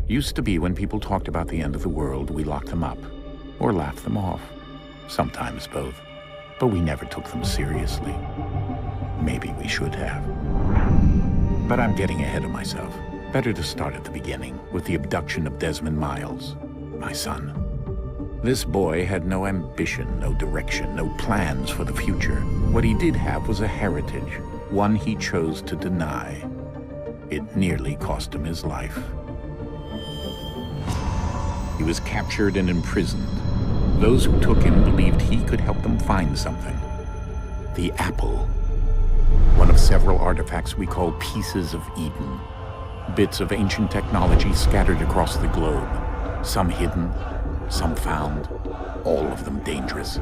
Used to be when people talked about the end of the world, we locked them up, or laughed them off. Sometimes both. But we never took them seriously. Maybe we should have. But I'm getting ahead of myself. Better to start at the beginning, with the abduction of Desmond Miles, my son. This boy had no ambition, no direction, no plans for the future. What he did have was a heritage, one he chose to deny. It nearly cost him his life. He was captured and imprisoned. Those who took him believed he could help them find something. The apple. One of several artifacts we call pieces of Eden. Bits of ancient technology scattered across the globe. Some hidden, some found, all of them dangerous.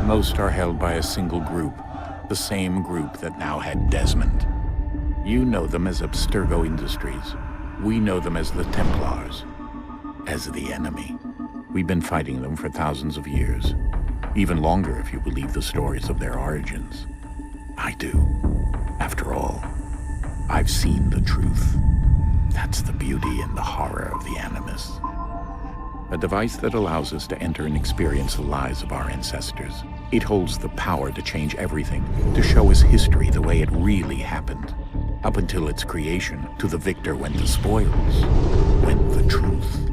Most are held by a single group, the same group that now had Desmond. You know them as Abstergo Industries. We know them as the Templars. As the enemy. We've been fighting them for thousands of years. Even longer if you believe the stories of their origins. I do. After all, I've seen the truth. That's the beauty and the horror of the Animus. A device that allows us to enter and experience the lives of our ancestors. It holds the power to change everything, to show us history the way it really happened. Up until its creation, to the victor went the spoils, went the truth.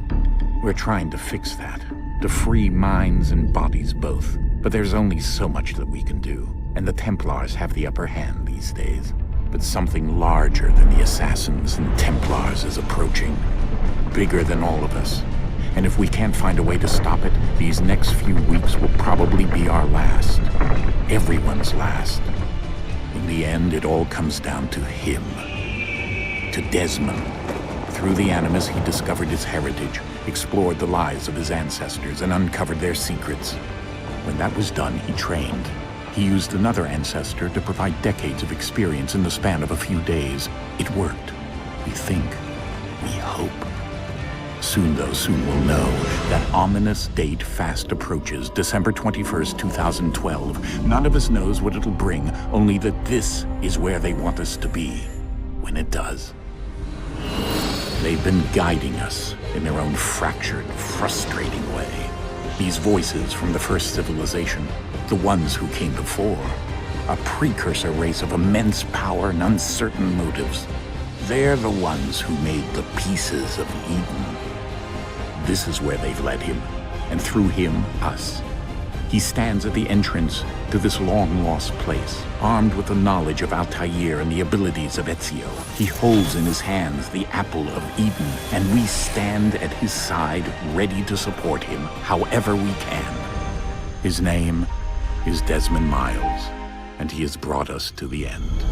We're trying to fix that, to free minds and bodies both. But there's only so much that we can do, and the Templars have the upper hand these days. But something larger than the Assassins and Templars is approaching, bigger than all of us. And if we can't find a way to stop it, these next few weeks will probably be our last. Everyone's last. In the end, it all comes down to him. To Desmond. Through the Animus, he discovered his heritage, explored the lives of his ancestors, and uncovered their secrets. When that was done, he trained. He used another ancestor to provide decades of experience in the span of a few days. It worked. We think. We hope. Soon, though, soon we'll know. That ominous date fast approaches, December 21st, 2012. None of us knows what it'll bring, only that this is where they want us to be, when it does. They've been guiding us in their own fractured, frustrating way. These voices from the first civilization, the ones who came before, a precursor race of immense power and uncertain motives. They're the ones who made the pieces of Eden. This is where they've led him, and through him, us. He stands at the entrance to this long-lost place, armed with the knowledge of Altair and the abilities of Ezio. He holds in his hands the apple of Eden, and we stand at his side, ready to support him however we can. His name is Desmond Miles, and he has brought us to the end.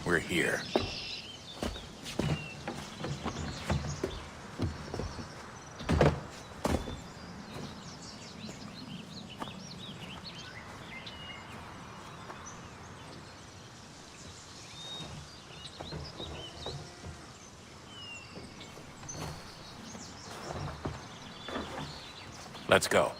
We're here. Let's go.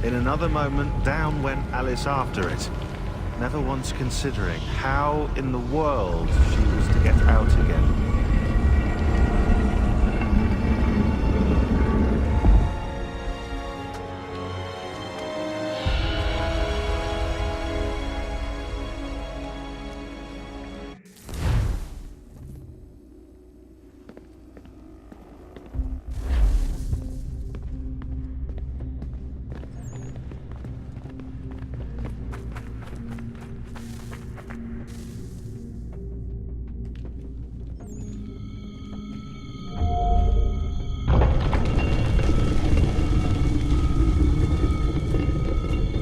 In another moment, down went Alice after it, never once considering how in the world she was to get out again.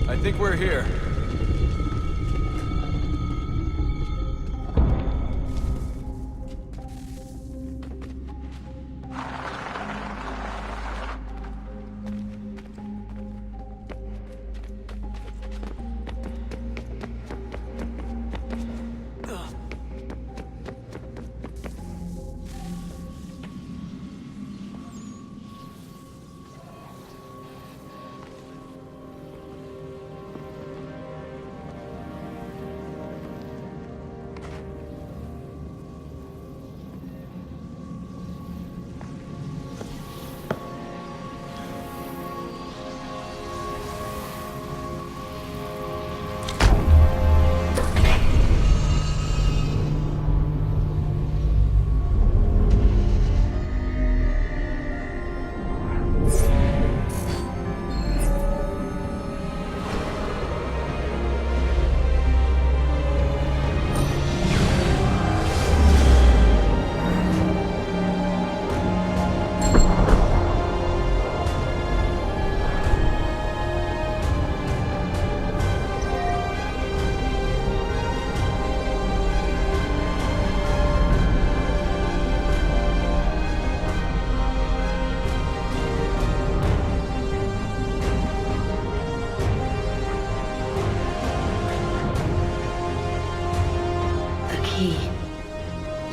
I think we're here.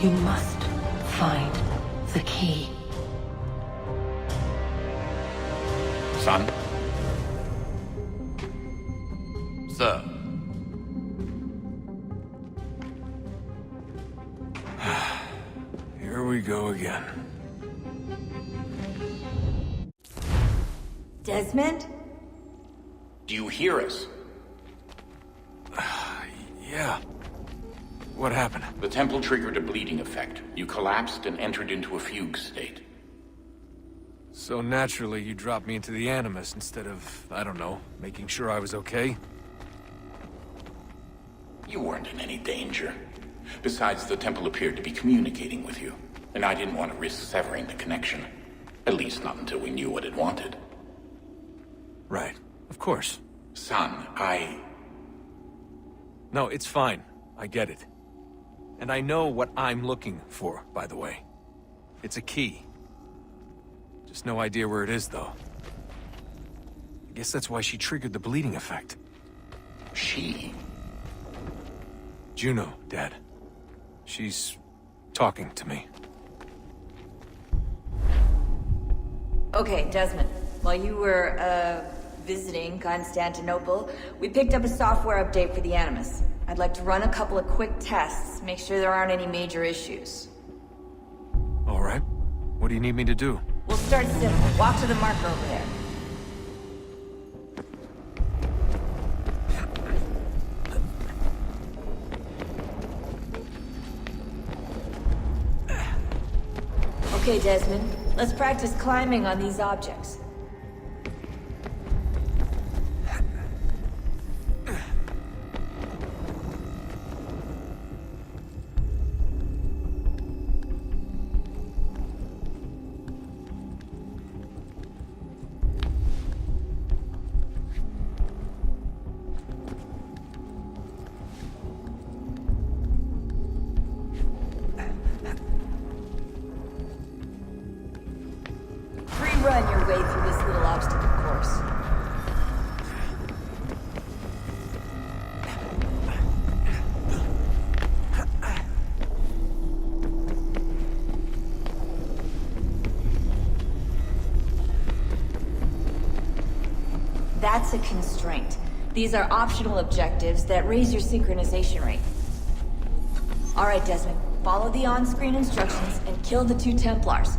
You must find the key. Son? Sir. Here we go again. Desmond? Do you hear us? Yeah. What happened? The temple triggered a bleeding effect. You collapsed and entered into a fugue state. So naturally, you dropped me into the Animus instead of, I don't know, making sure I was okay? You weren't in any danger. Besides, the temple appeared to be communicating with you, and I didn't want to risk severing the connection. At least not until we knew what it wanted. Right. Of course. Son, No, it's fine. I get it. And I know what I'm looking for, by the way. It's a key. Just no idea where it is, though. I guess that's why she triggered the bleeding effect. She? Juno, Dad. She's talking to me. Okay, Desmond. While you were, visiting Constantinople, we picked up a software update for the Animus. I'd like to run a couple of quick tests, make sure there aren't any major issues. All right. What do you need me to do? We'll start simple. Walk to the marker over there. Okay, Desmond. Let's practice climbing on these objects. Run your way through That's a constraint. These are optional objectives that raise your synchronization rate. Alright, Desmond. Follow the on-screen instructions and kill the 2 Templars.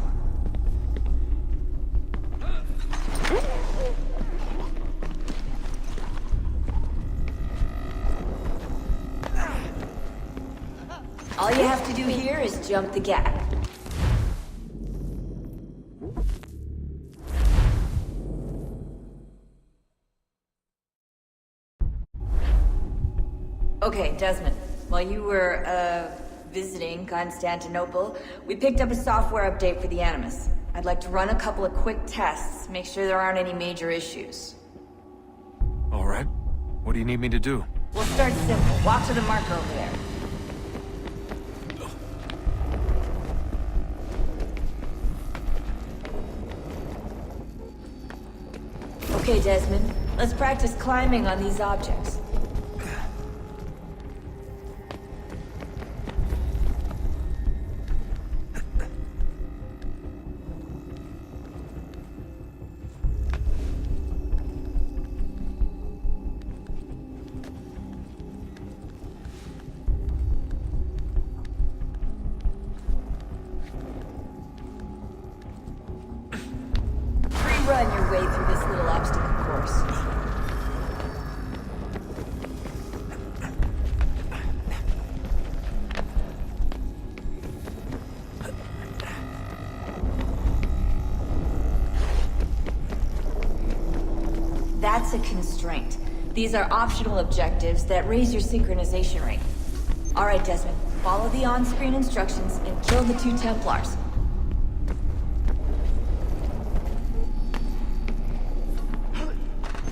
All you have to do here is jump the gap. Okay, Desmond. While you were, visiting Constantinople, we picked up a software update for the Animus. I'd like to run a couple of quick tests, make sure there aren't any major issues. All right. What do you need me to do? We'll start simple. Walk to the marker over there. Okay, Desmond. Let's practice climbing on these objects. Run your way through this little obstacle course. That's a constraint. These are optional objectives that raise your synchronization rate. Alright, Desmond. Follow the on-screen instructions and kill the 2 Templars.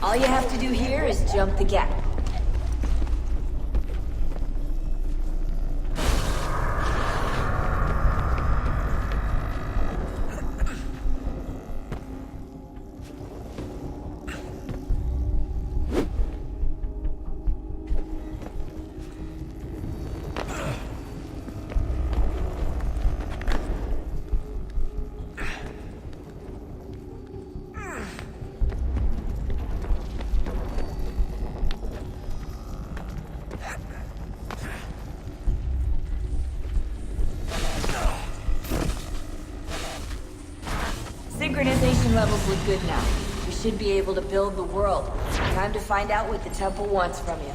All you have to do here is jump the gap. Synchronization levels look good now. We should be able to build the world. Time to find out what the temple wants from you.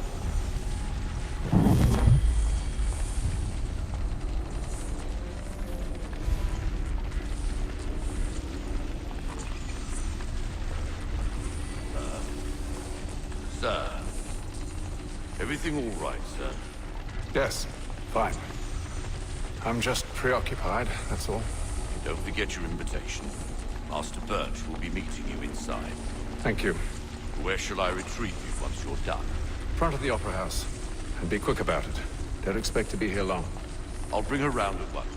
Sir. Everything all right, sir? Yes, fine. I'm just preoccupied, that's all. Don't forget your invitation. Master Birch will be meeting you inside. Thank you. Where shall I retrieve you once you're done? Front of the Opera House. And be quick about it. Don't expect to be here long. I'll bring her round at once.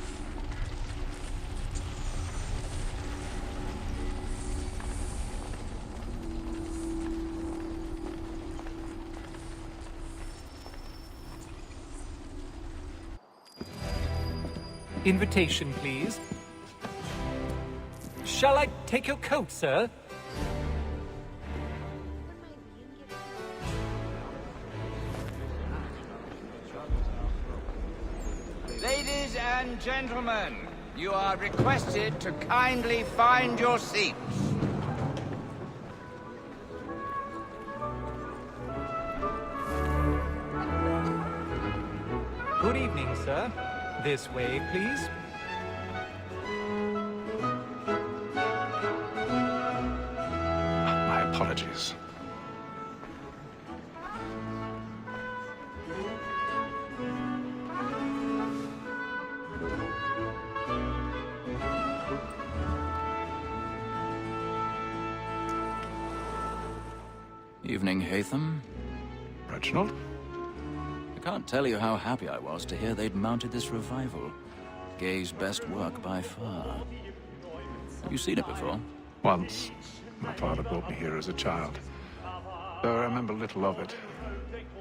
Invitation, please. Shall I take your coat, sir? Ladies and gentlemen, you are requested to kindly find your seats. Good evening, sir. This way, please. My apologies. Evening, Hatham. Reginald? I can't tell you how happy I was to hear they'd mounted this revival. Gay's best work by far. Have you seen it before? Once. My father brought me here as a child. Though I remember little of it.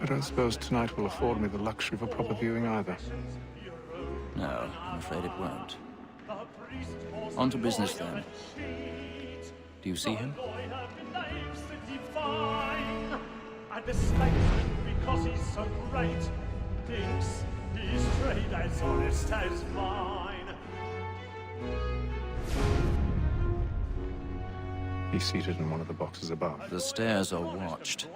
I don't suppose tonight will afford me the luxury of a proper viewing either. No, I'm afraid it won't. On to business then. Do you see him? fate. Thinks his trade as honest as mine. He's seated in one of the boxes above. The stairs are watched.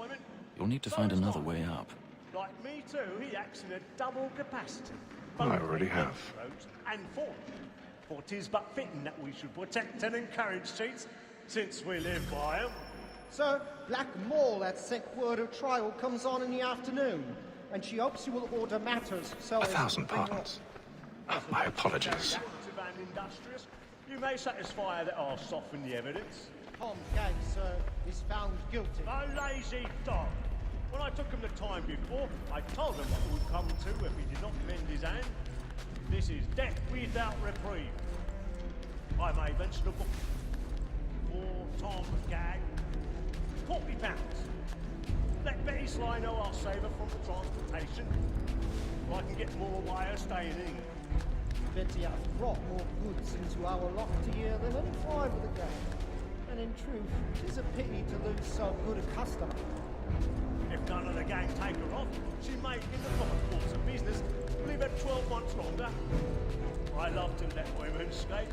You'll need to find another way up. Like me too, he acts in a double capacity. I already have. And for. For 'tis but fitting that we should protect and encourage cheats, since we live by 'em. Sir, Black Mall at sent word of trial comes on in the afternoon, and she hopes you will order matters so... 1,000 pardons. My apologies. And industrious, you may satisfy that I'll soften the evidence. Tom Gang, sir, is found guilty. A lazy dog. When I took him the time before, I told him what would come to if he did not mend his hand. This is death without reprieve. I may venture to book for Tom Gag £40. Let Betty Sly know I'll save her from the transportation. I can get more by her staying in. Betty has brought more goods into our loft here than any five of the gang. And in truth, it is a pity to lose so good a customer. If none of the gang take her off, she may, in the proper course of business, leave her 12 months longer. I love to let women escape.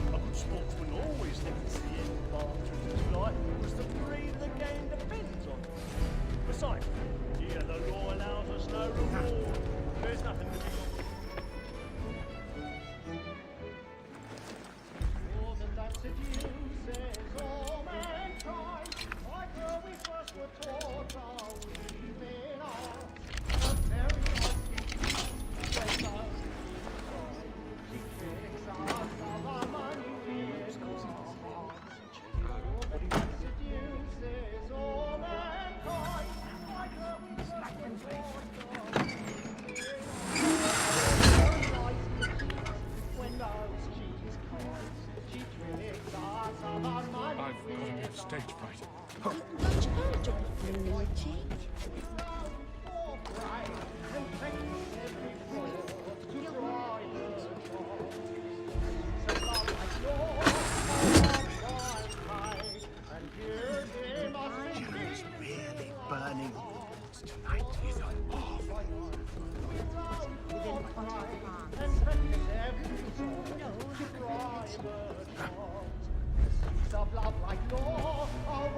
A good sportsman always thinks the end of his life was the breed the game depends on. Besides, here the law allows us no reward. There's nothing to be done. More than that seduces all mankind, like where we first were taught our weaving art. A very husky when us she critics us of our money fears hearts. More than that seduces all mankind, like where we first were taught our when those cheese cards, she critics us of our money fears Stage fright. Much urgent for Luigi. It's really burning tonight is an awful. Of love like law, our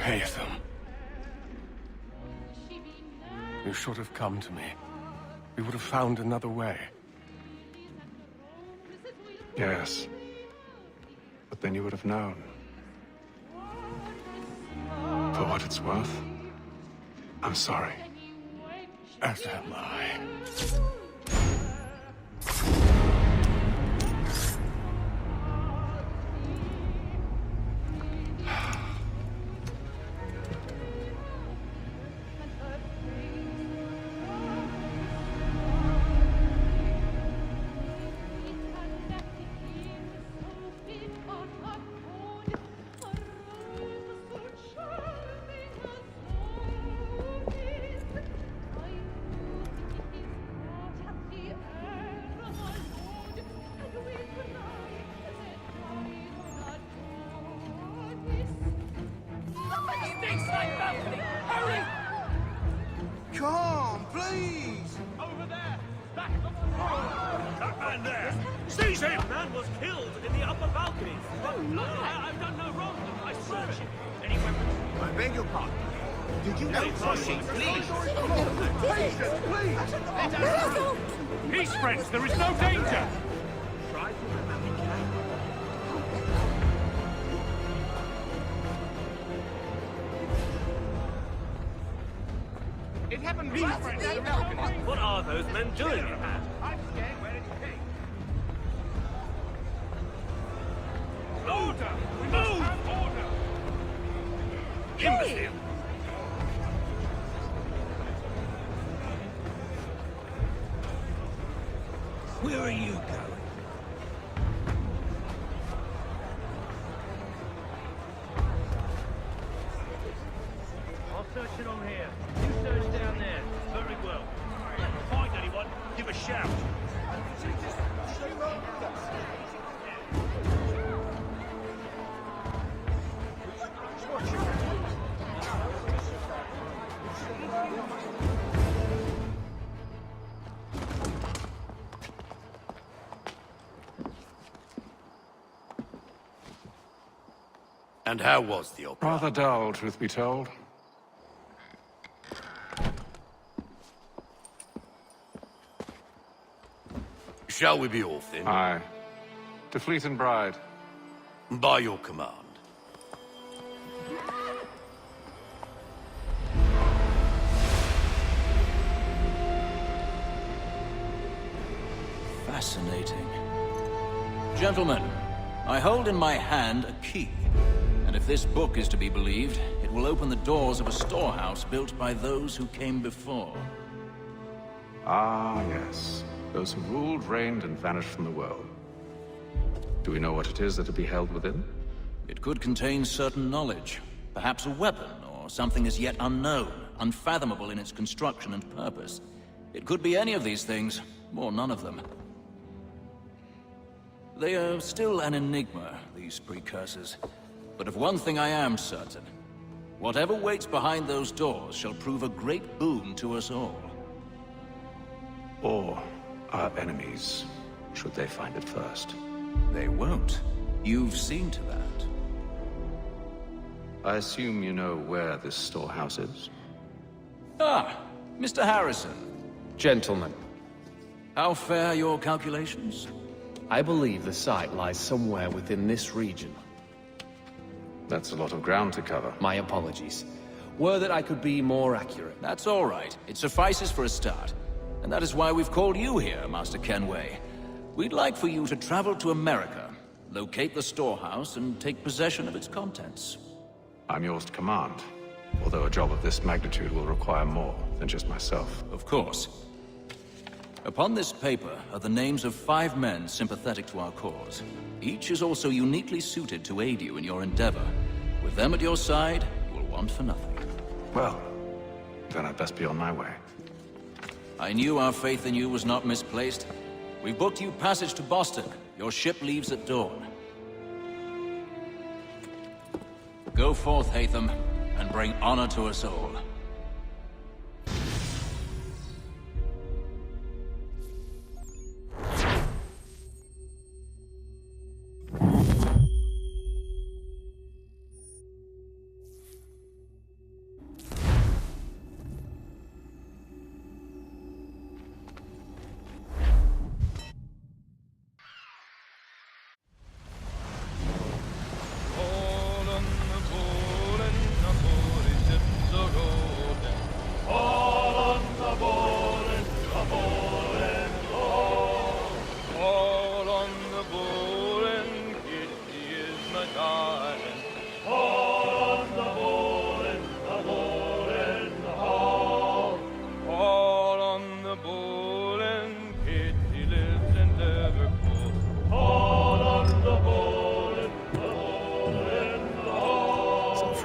Haytham. You should have come to me. We would have found another way. Yes. But then you would have known. For what it's worth, I'm sorry. As am I. Come, please! Over there! Back of the road! That man there! Seize him! The man was killed in the upper balcony. I've done no wrong. I swear it. Any weapons? I beg your pardon. Did you know pushing, please? Please! Peace, friends! There is no danger! Try to remember carefully. It happened Peace, right friends! at the balcony. What are those men doing? I'm scared where it came. Order! We must have order! Imbecile! Where are you going? I'll search it on here. You search down there. Very well. Find anyone? a shout. And how was the opera? Rather dull, truth be told. Shall we be off then? Aye. To Fleet and Bride. By your command. Fascinating. Gentlemen, I hold in my hand a key. And if this book is to be believed, it will open the doors of a storehouse built by those who came before. Ah, yes. Those who ruled, reigned, and vanished from the world. Do we know what it is that will be held within? It could contain certain knowledge. Perhaps a weapon, or something as yet unknown, unfathomable in its construction and purpose. It could be any of these things, or none of them. They are still an enigma, these precursors. But of one thing I am certain. Whatever waits behind those doors shall prove a great boon to us all. Or our enemies, should they find it first. They won't. You've seen to that. I assume you know where this storehouse is? Ah, Mr. Harrison. Gentlemen, How fare your calculations? I believe the site lies somewhere within this region. That's a lot of ground to cover. My apologies. Were that I could be more accurate. That's all right. It suffices for a start. And that is why we've called you here, Master Kenway. We'd like for you to travel to America, locate the storehouse, and take possession of its contents. I'm yours to command, although a job of this magnitude will require more than just myself. Of course. Upon this paper are the names of 5 men sympathetic to our cause. Each is also uniquely suited to aid you in your endeavor. With them at your side, you will want for nothing. Well, then I'd best be on my way. I knew our faith in you was not misplaced. We booked you passage to Boston. Your ship leaves at dawn. Go forth, Hatham, and bring honor to us all.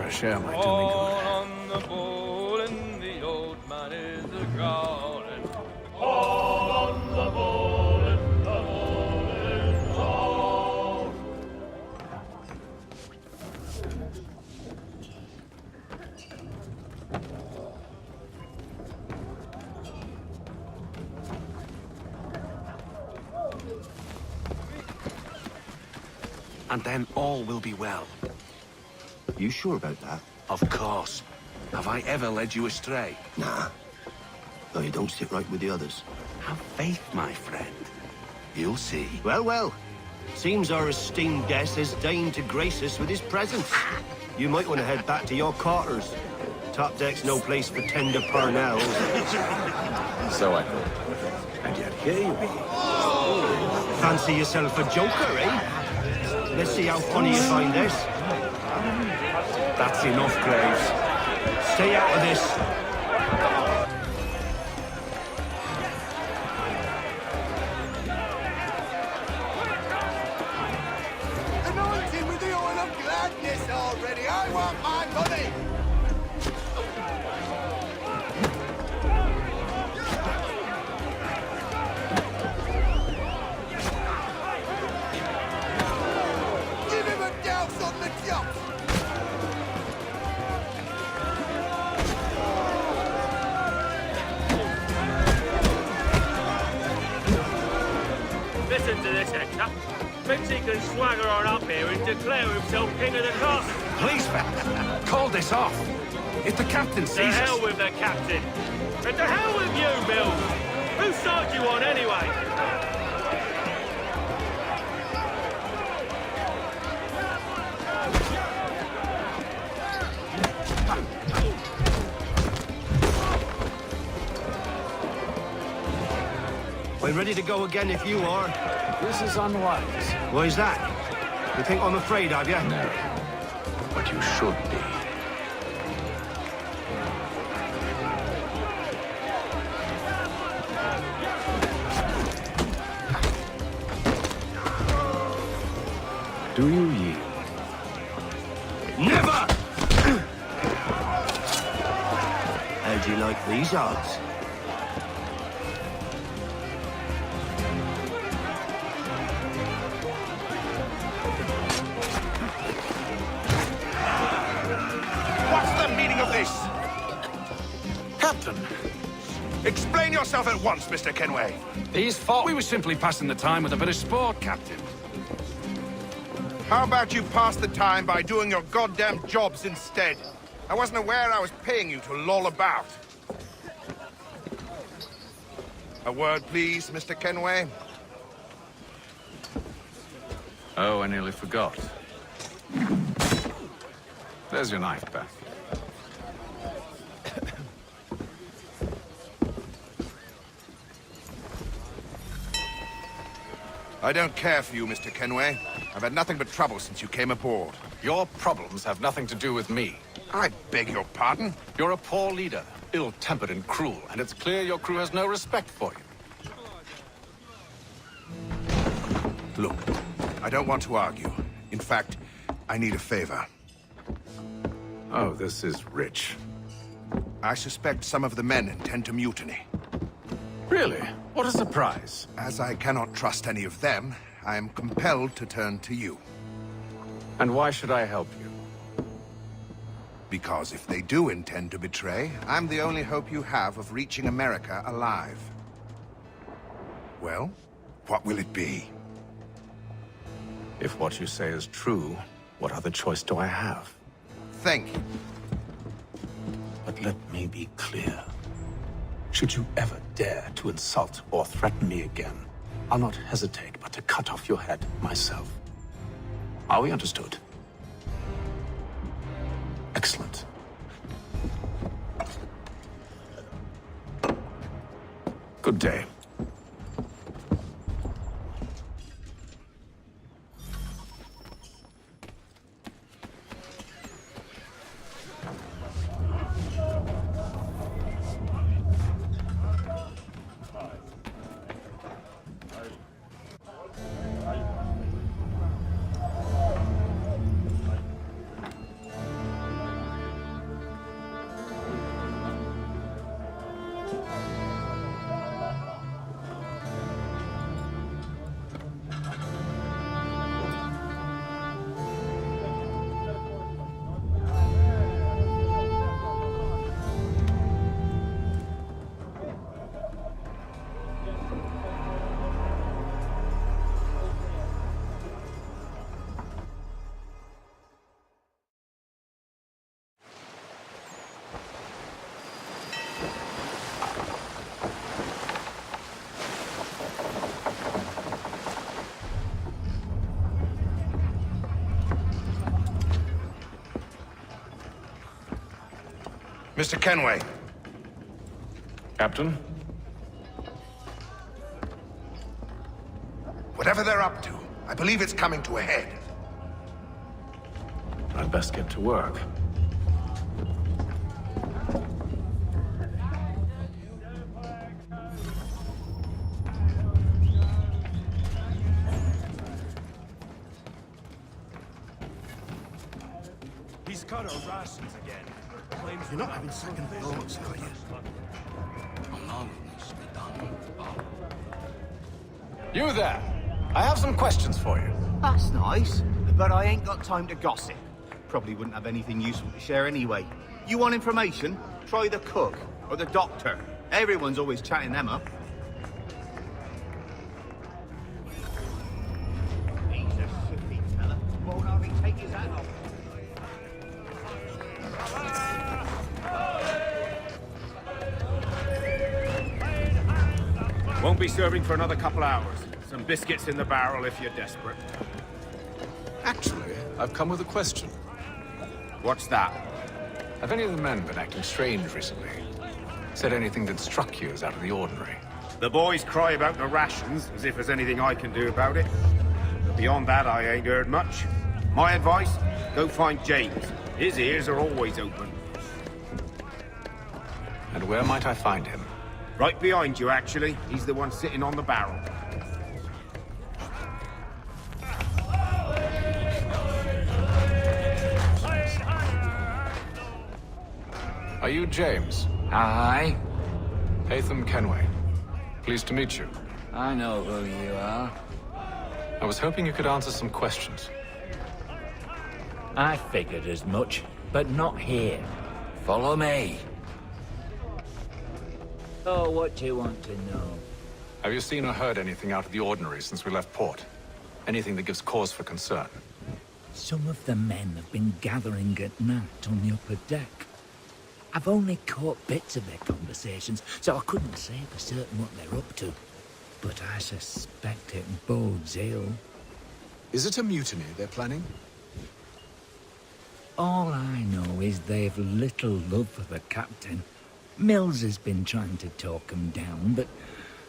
Share my doing good. On the bowl and the old man is a-growling. All on the bowl and the bowl is all. And then all will be well. You sure about that? Of course. Have I ever led you astray? Nah. Though you don't sit right with the others. Have faith, my friend. You'll see. Well, well. Seems our esteemed guest has deigned to grace us with his presence. You might want to head back to your quarters. Top deck's no place for tender parnells. So I thought. And yet here you be. Fancy yourself a joker, eh? Let's see how funny you find this. That's enough, Graves. Stay out of this. Anointing with the oil of gladness already. I want my money. sector. Thinks he can swagger on up here and declare himself king of the castle. Please, fella, call this off. If the captain To sees hell us... with the captain. And to hell with you, Mills. Whose side you on, anyway? We're ready to go again if you are. This is unwise. Why is that? You think I'm afraid of you? No. But you should be. Do you yield? Never! How do you like these odds? What's the meaning of this? Captain! Explain yourself at once, Mr. Kenway. These fought. We were simply passing the time with a bit of sport, Captain. How about you pass the time by doing your goddamn jobs instead? I wasn't aware I was paying you to loll about. A word, please, Mr. Kenway. Oh, I nearly forgot. There's your knife back. I don't care for you, Mr. Kenway. I've had nothing but trouble since you came aboard. Your problems have nothing to do with me. I beg your pardon? You're a poor leader, ill-tempered and cruel, and it's clear your crew has no respect for you. Look, I don't want to argue. In fact, I need a favor. Oh, this is rich. I suspect some of the men intend to mutiny. Really? What a surprise. As I cannot trust any of them, I am compelled to turn to you. And why should I help you? Because if they do intend to betray, I'm the only hope you have of reaching America alive. Well, what will it be? If what you say is true, what other choice do I have? Thank you. But let me be clear. Should you ever dare to insult or threaten me again, I'll not hesitate but to cut off your head myself. Are we understood? Excellent. Good day. Mr. Kenway. Captain? Whatever they're up to, I believe it's coming to a head. I'd best get to work. He's cut our rations again. You're not having second thoughts, are you? You there! I have some questions for you. That's nice, but I ain't got time to gossip. Probably wouldn't have anything useful to share anyway. You want information? Try the cook or the doctor. Everyone's always chatting them up. Won't be serving for another couple hours. Some biscuits in the barrel if you're desperate. Actually, I've come with a question. What's that? Have any of the men been acting strange recently? Said anything that struck you as out of the ordinary? The boys cry about the rations, as if there's anything I can do about it. But beyond that, I ain't heard much. My advice? Go find James. His ears are always open. And where might I find him? Right behind you, actually. He's the one sitting on the barrel. Are you James? Aye. Hatham Kenway. Pleased to meet you. I know who you are. I was hoping you could answer some questions. I figured as much, but not here. Follow me. Oh, what do you want to know? Have you seen or heard anything out of the ordinary since we left port? Anything that gives cause for concern? Some of the men have been gathering at night on the upper deck. I've only caught bits of their conversations, so I couldn't say for certain what they're up to. But I suspect it bodes ill. Is it a mutiny they're planning? All I know is they've little love for the captain. Mills has been trying to talk him down, but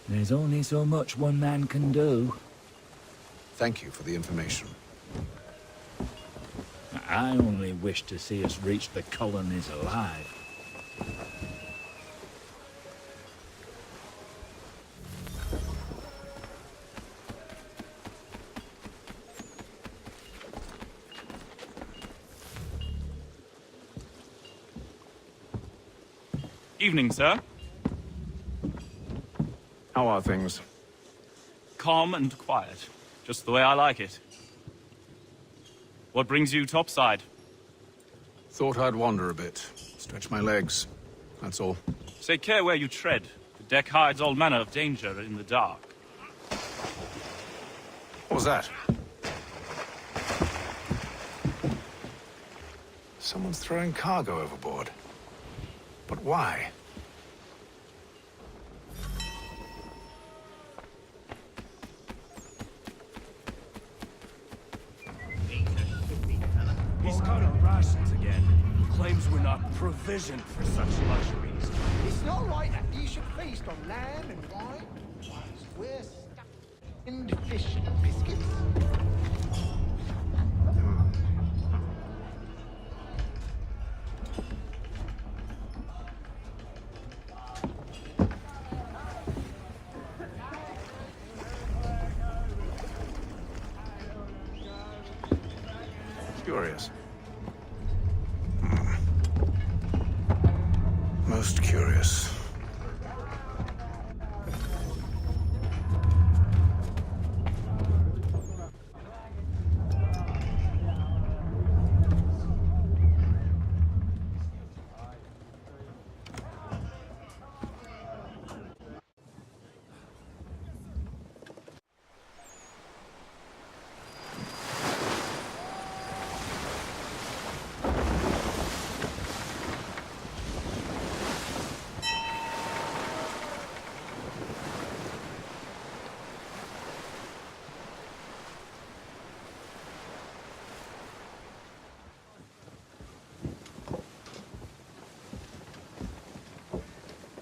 there's only so much one man can do. Thank you for the information. I only wish to see us reach the colonies alive. Evening, sir. How are things? Calm and quiet. Just the way I like it. What brings you topside? Thought I'd wander a bit. Stretch my legs. That's all. Take care where you tread. The deck hides all manner of danger in the dark. What was that? Someone's throwing cargo overboard. But why? He's cutting rations again. Claims we're not provisioned for such luxuries. It's not right that you should feast on lamb and wine, whilst we're stuck in fish and biscuits. Curious. Most curious.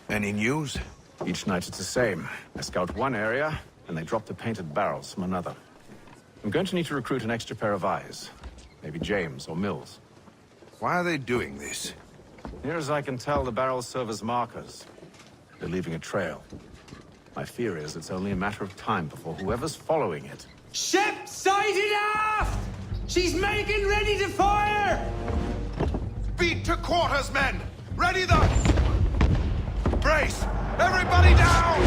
Any news? Each night it's the same. I scout one area, and they drop the painted barrels from another. I'm going to need to recruit an extra pair of eyes. Maybe James or Mills. Why are they doing this? Near as I can tell, the barrels serve as markers. They're leaving a trail. My fear is it's only a matter of time before whoever's following it... Ship sighted aft! She's making ready to fire! Beat to quarters, men! Ready the... Brace! Everybody down!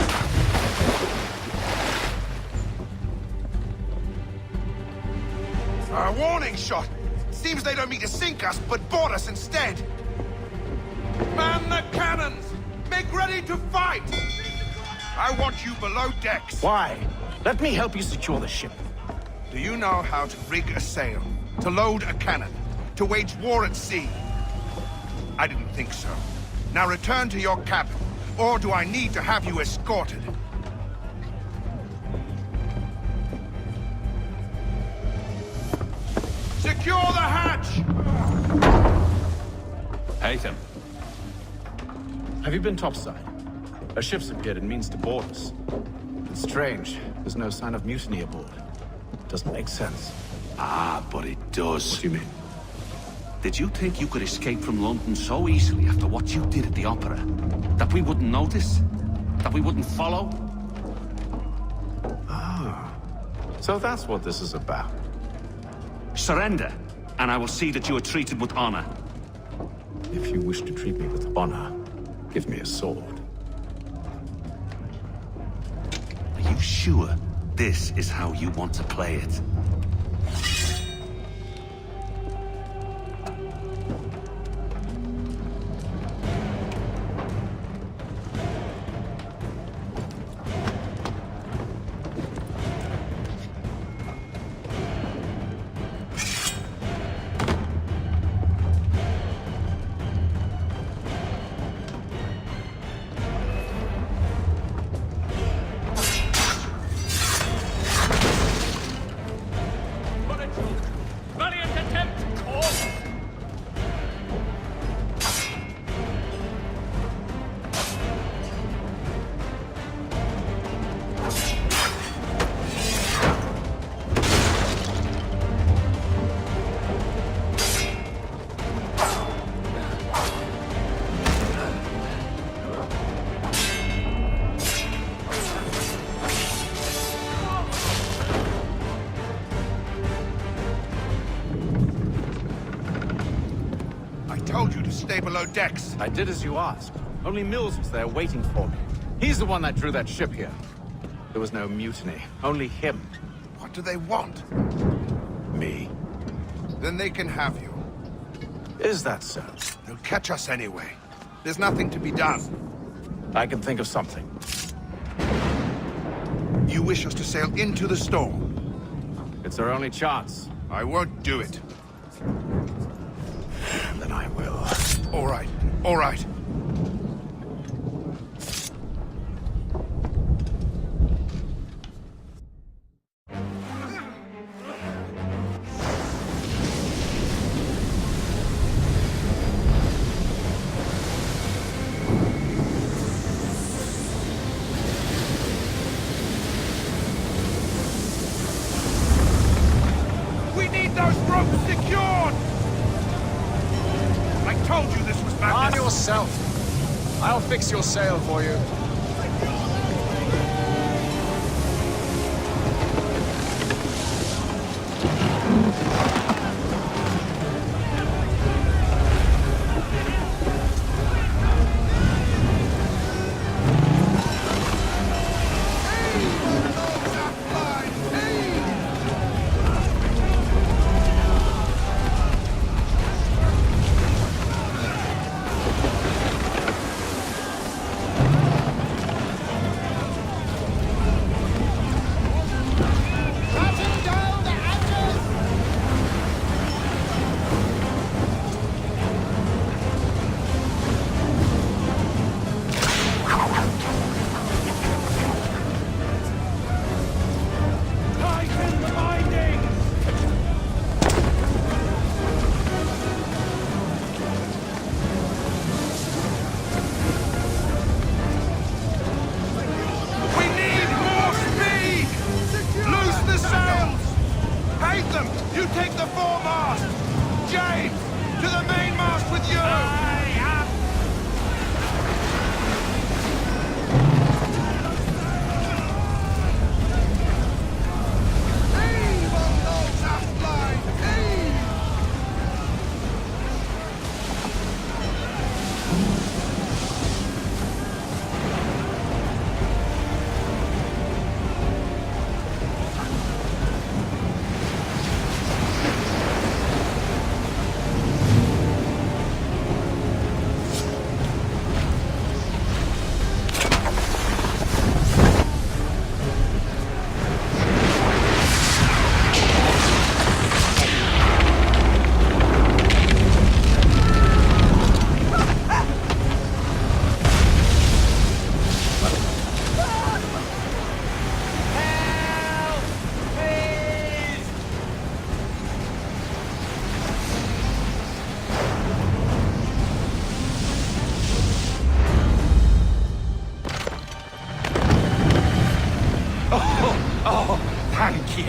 A warning shot! Seems they don't mean to sink us, but board us instead! Man the cannons! Make ready to fight! I want you below decks. Why? Let me help you secure the ship. Do you know how to rig a sail? To load a cannon? To wage war at sea? I didn't think so. Now return to your cabin, or do I need to have you escorted? Secure the hatch! Haytham. Have you been topside? A ship's appeared and means to board us. It's strange. There's no sign of mutiny aboard. Doesn't make sense. Ah, but it does. What do you mean? Did you think you could escape from London so easily after what you did at the opera? That we wouldn't notice? That we wouldn't follow? Ah. So that's what this is about. Surrender, and I will see that you are treated with honor. If you wish to treat me with honor, give me a sword. Are you sure this is how you want to play it? Stay below decks. I did as you asked. Only Mills was there waiting for me. He's the one that drew that ship here. There was no mutiny. Only him. What do they want? Me. Then they can have you. Is that so? They'll catch us anyway. There's nothing to be done. I can think of something. You wish us to sail into the storm? It's our only chance. I won't do it. Then I will. All right. All right. We need those ropes secured! I told you this was madness. Arm yourself. I'll fix your sail for you.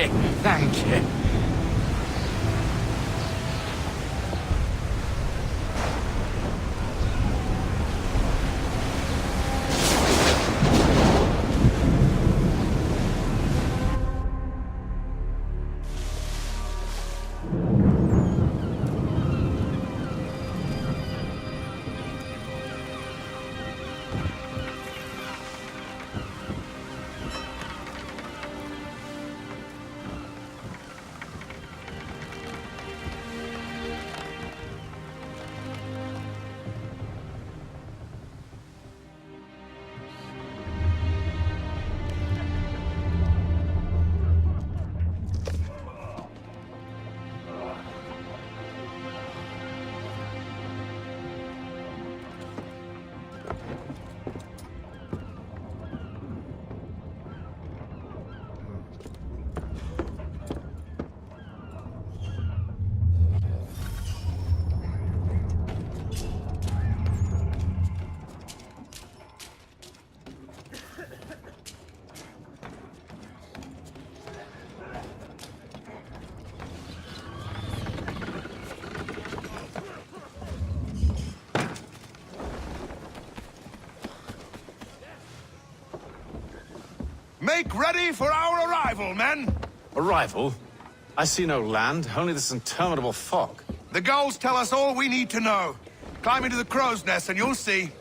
you, thank you. Make ready for our arrival, men! Arrival? I see no land, only this interminable fog. The gulls tell us all we need to know. Climb into the crow's nest and you'll see.